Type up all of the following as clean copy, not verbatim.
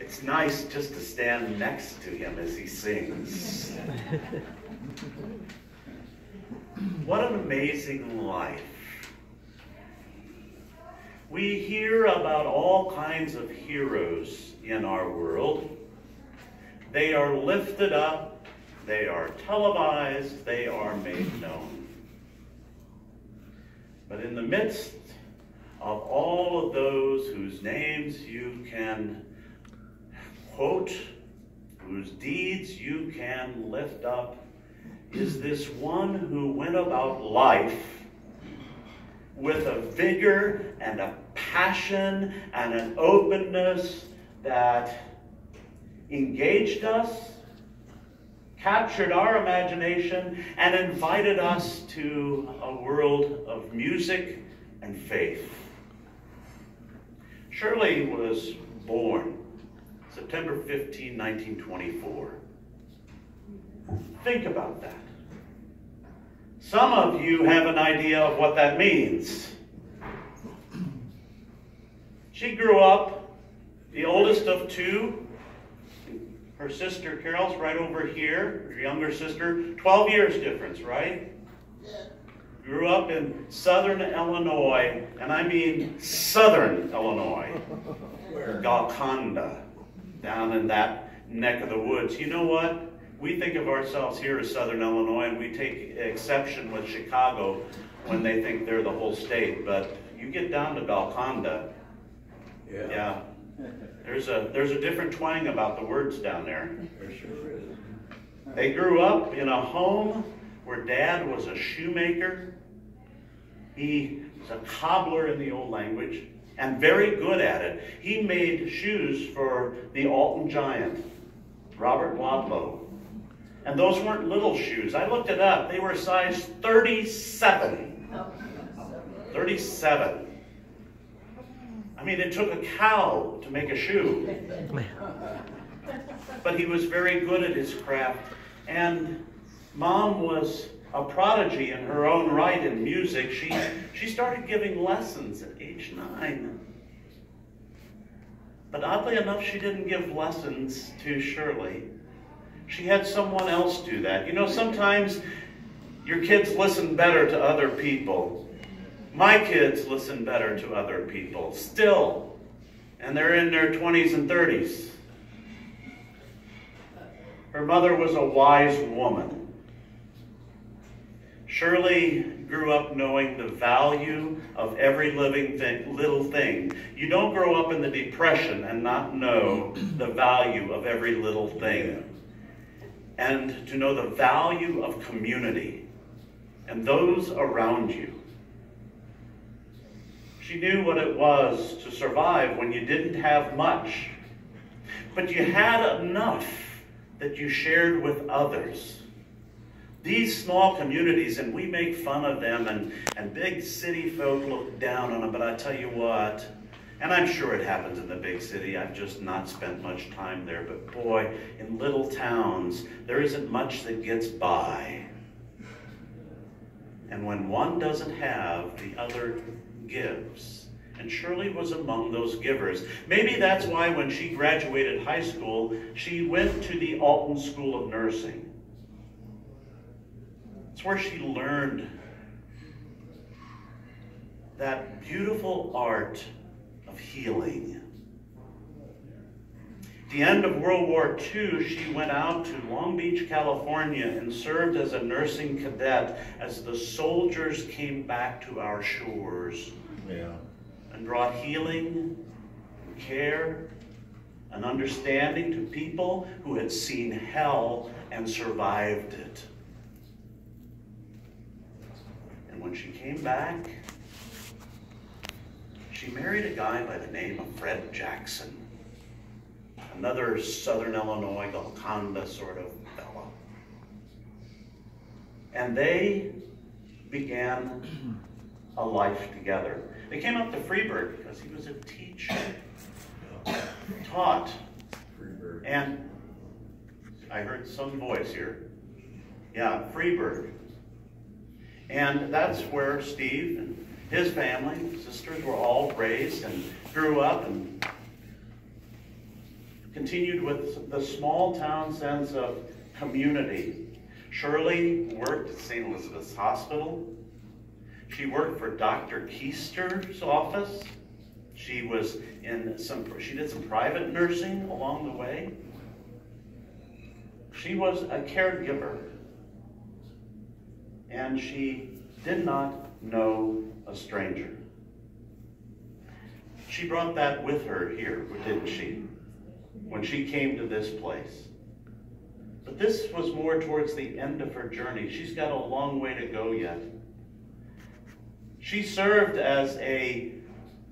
It's nice just to stand next to him as he sings. What an amazing life. We hear about all kinds of heroes in our world. They are lifted up, they are televised, they are made known. But in the midst of all of those whose names you can quote, whose deeds you can lift up, is this one who went about life with a vigor and a passion and an openness that engaged us, captured our imagination, and invited us to a world of music and faith. Shirley was born September 15, 1924. Think about that. Some of you have an idea of what that means. She grew up, the oldest of two. Her sister Carol's right over here, her younger sister, 12 years difference, right? Yeah. Grew up in southern Illinois, and I mean southern Illinois. Where? Golconda, down in that neck of the woods. You know what? We think of ourselves here as southern Illinois, and we take exception with Chicago when they think they're the whole state. But you get down to Golconda, yeah. There's a different twang about the words down there. There sure is. They grew up in a home where Dad was a shoemaker. He was a cobbler in the old language, and very good at it. He made shoes for the Alton Giant, Robert Wadlow. And those weren't little shoes. I looked it up. They were size 37. 37. I mean, it took a cow to make a shoe. But he was very good at his craft. And Mom was a prodigy in her own right in music. She started giving lessons at age 9. But oddly enough, she didn't give lessons to Shirley. She had someone else do that. You know, sometimes your kids listen better to other people. My kids listen better to other people, still. And they're in their 20s and 30s. Her mother was a wise woman. Shirley grew up knowing the value of every living little thing. You don't grow up in the Depression and not know the value of every little thing. And to know the value of community and those around you. She knew what it was to survive when you didn't have much, but you had enough that you shared with others. These small communities, and we make fun of them, and big city folk look down on them, but I tell you what, and I'm sure it happens in the big city, I've just not spent much time there, but boy, in little towns, there isn't much that gets by. And when one doesn't have, the other gives. And Shirley was among those givers. Maybe that's why when she graduated high school, she went to the Alton School of Nursing. It's where she learned that beautiful art of healing. At the end of World War II, she went out to Long Beach, California, and served as a nursing cadet as the soldiers came back to our shores. Yeah. And brought healing, and care, and understanding to people who had seen hell and survived it. And when she came back, she married a guy by the name of Fred Jackson. Another southern Illinois, Golconda sort of fellow. And they began a life together. They came up to Freeburg because he was a teacher, taught. And I heard some voice here. Yeah, Freeburg. And that's where Steve and his family, sisters, were all raised and grew up. And continued with the small town sense of community. Shirley worked at St. Elizabeth's Hospital. She worked for Dr. Keister's office. She did some private nursing along the way. She was a caregiver, and she did not know a stranger. She brought that with her here, didn't she, when she came to this place? But this was more towards the end of her journey. She's got a long way to go yet. She served as a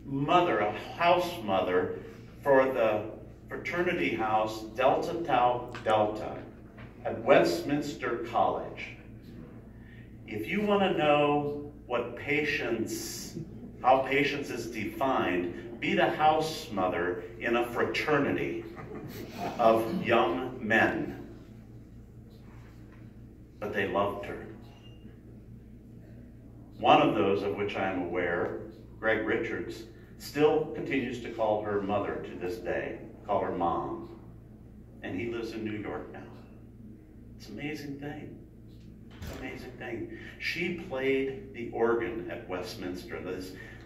mother, a house mother, for the fraternity house Delta Tau Delta at Westminster College. If you want to know what how patience is defined, be the house mother in a fraternity of young men. But they loved her. One of those of which I am aware, Greg Richards, still continues to call her mother to this day, call her mom. And he lives in New York now. It's an amazing thing. It's an amazing thing. She played the organ at Westminster.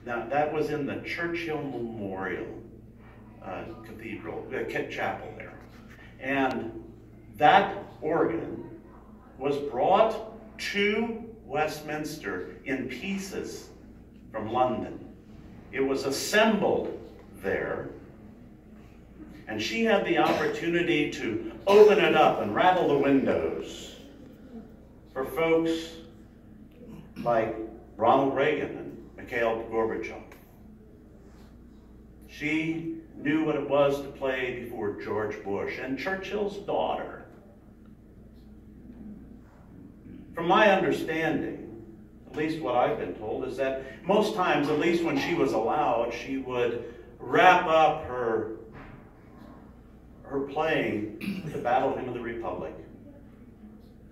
Now, that was in the Churchill Memorial Chapel there. And that organ was brought to Westminster in pieces from London. It was assembled there, and she had the opportunity to open it up and rattle the windows for folks like Ronald Reagan and Mikhail Gorbachev. She knew what it was to play before George Bush and Churchill's daughter. From my understanding, at least what I've been told, is that most times, at least when she was allowed, she would wrap up her playing the Battle Hymn of the Republic,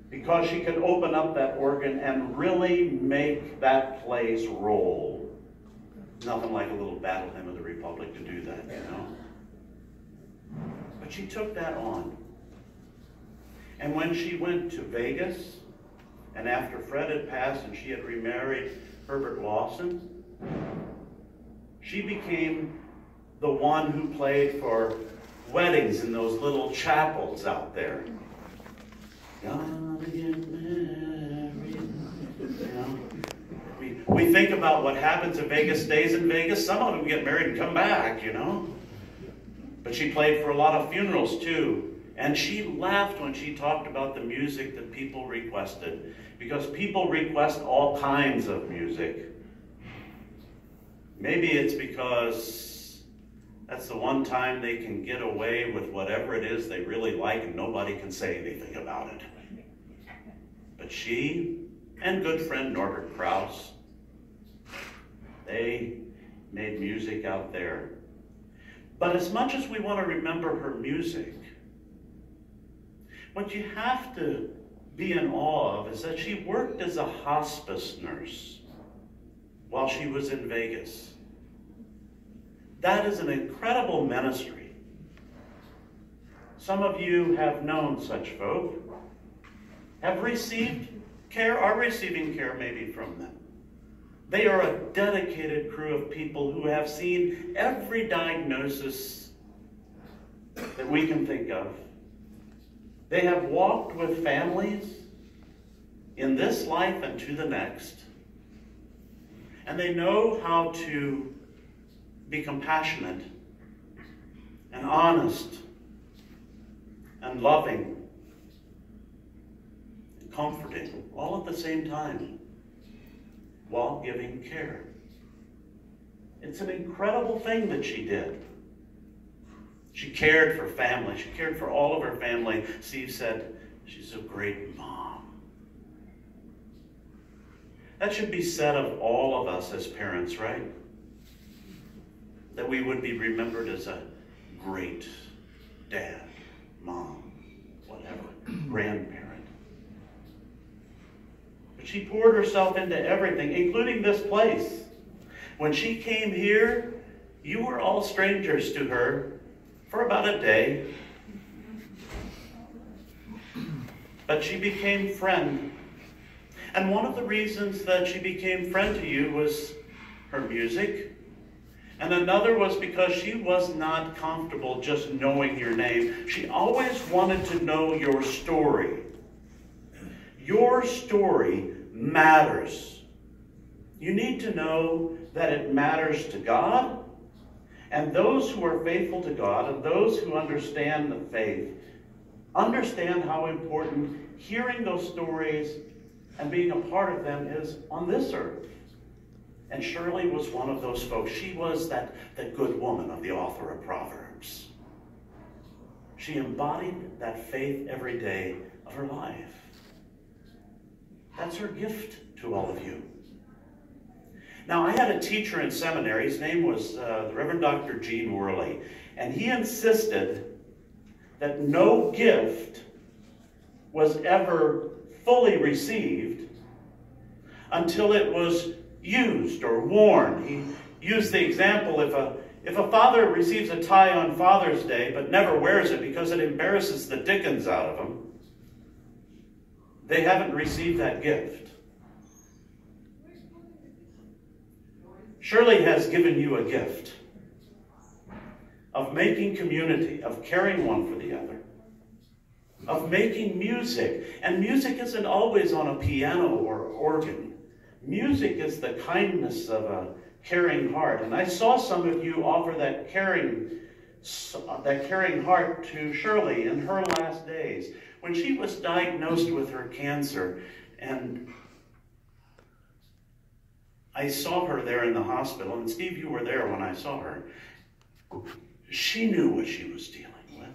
because she could open up that organ and really make that place roll. Nothing like a little Battle Hymn of the Republic to do that, you know. But she took that on. And when she went to Vegas, and after Fred had passed and she had remarried Herbert Lawson, she became the one who played for weddings in those little chapels out there. Gonna get married. You know? We think about what happens in Vegas, stays in Vegas. Some of them get married and come back, you know. But she played for a lot of funerals too. And she laughed when she talked about the music that people requested, because people request all kinds of music. Maybe it's because that's the one time they can get away with whatever it is they really like and nobody can say anything about it. But she and good friend Norbert Krauss, they made music out there. But as much as we want to remember her music, what you have to be in awe of is that she worked as a hospice nurse while she was in Vegas. That is an incredible ministry. Some of you have known such folk, have received care, are receiving care maybe from them. They are a dedicated crew of people who have seen every diagnosis that we can think of. They have walked with families in this life and to the next. And they know how to be compassionate and honest and loving and comforting all at the same time while giving care. It's an incredible thing that she did. She cared for family. She cared for all of her family. Steve said, she's a great mom. That should be said of all of us as parents, right? That we would be remembered as a great dad, mom, whatever, grandparent. But she poured herself into everything, including this place. When she came here, you were all strangers to her. for about a day. But she became friend. And one of the reasons that she became friend to you was her music. And another was because she was not comfortable just knowing your name. She always wanted to know your story. Your story matters. You need to know that it matters to God, and those who are faithful to God and those who understand the faith understand how important hearing those stories and being a part of them is on this earth. And Shirley was one of those folks. She was that good woman of the author of Proverbs. She embodied that faith every day of her life. That's her gift to all of you. Now, I had a teacher in seminary. His name was the Reverend Dr. Gene Worley. And he insisted that no gift was ever fully received until it was used or worn. He used the example, if a father receives a tie on Father's Day but never wears it because it embarrasses the dickens out of him, they haven't received that gift. Shirley has given you a gift of making community, of caring one for the other, of making music. And music isn't always on a piano or organ. Music is the kindness of a caring heart. And I saw some of you offer that caring heart to Shirley in her last days, when she was diagnosed with her cancer. And I saw her there in the hospital, and Steve, you were there when I saw her. She knew what she was dealing with.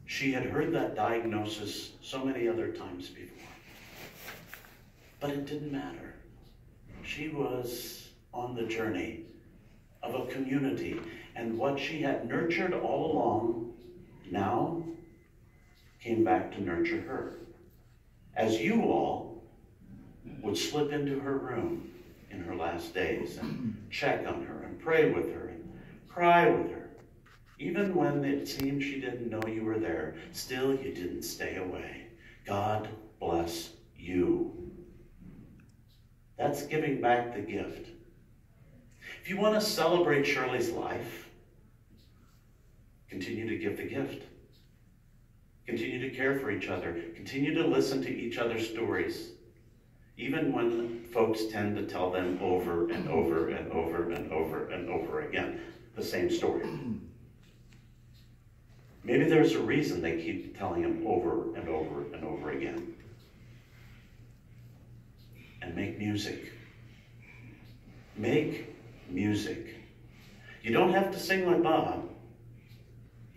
She had heard that diagnosis so many other times before. But it didn't matter. She was on the journey of a community, and what she had nurtured all along now came back to nurture her. As you all would slip into her room in her last days and check on her and pray with her and cry with her. Even when it seemed she didn't know you were there, still you didn't stay away. God bless you. That's giving back the gift. If you want to celebrate Shirley's life, continue to give the gift. Continue to care for each other. Continue to listen to each other's stories. Even when folks tend to tell them over and over and over and over and over again the same story. Maybe there's a reason they keep telling them over and over and over again. And make music. Make music. You don't have to sing like Bob,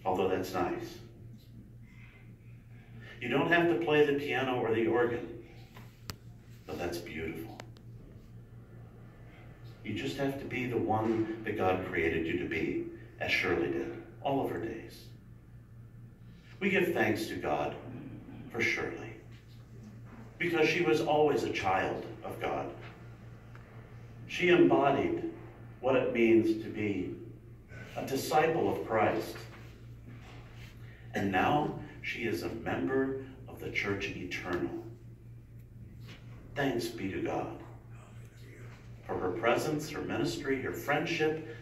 although that's nice. You don't have to play the piano or the organ, but that's beautiful. You just have to be the one that God created you to be, as Shirley did, all of her days. We give thanks to God for Shirley, because she was always a child of God. She embodied what it means to be a disciple of Christ. And now she is a member of the Church Eternal. Thanks be to God for her presence, her ministry, her friendship,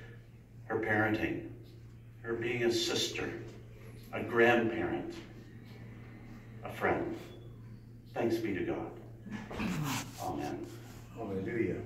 her parenting, her being a sister, a grandparent, a friend. Thanks be to God. Amen. Hallelujah.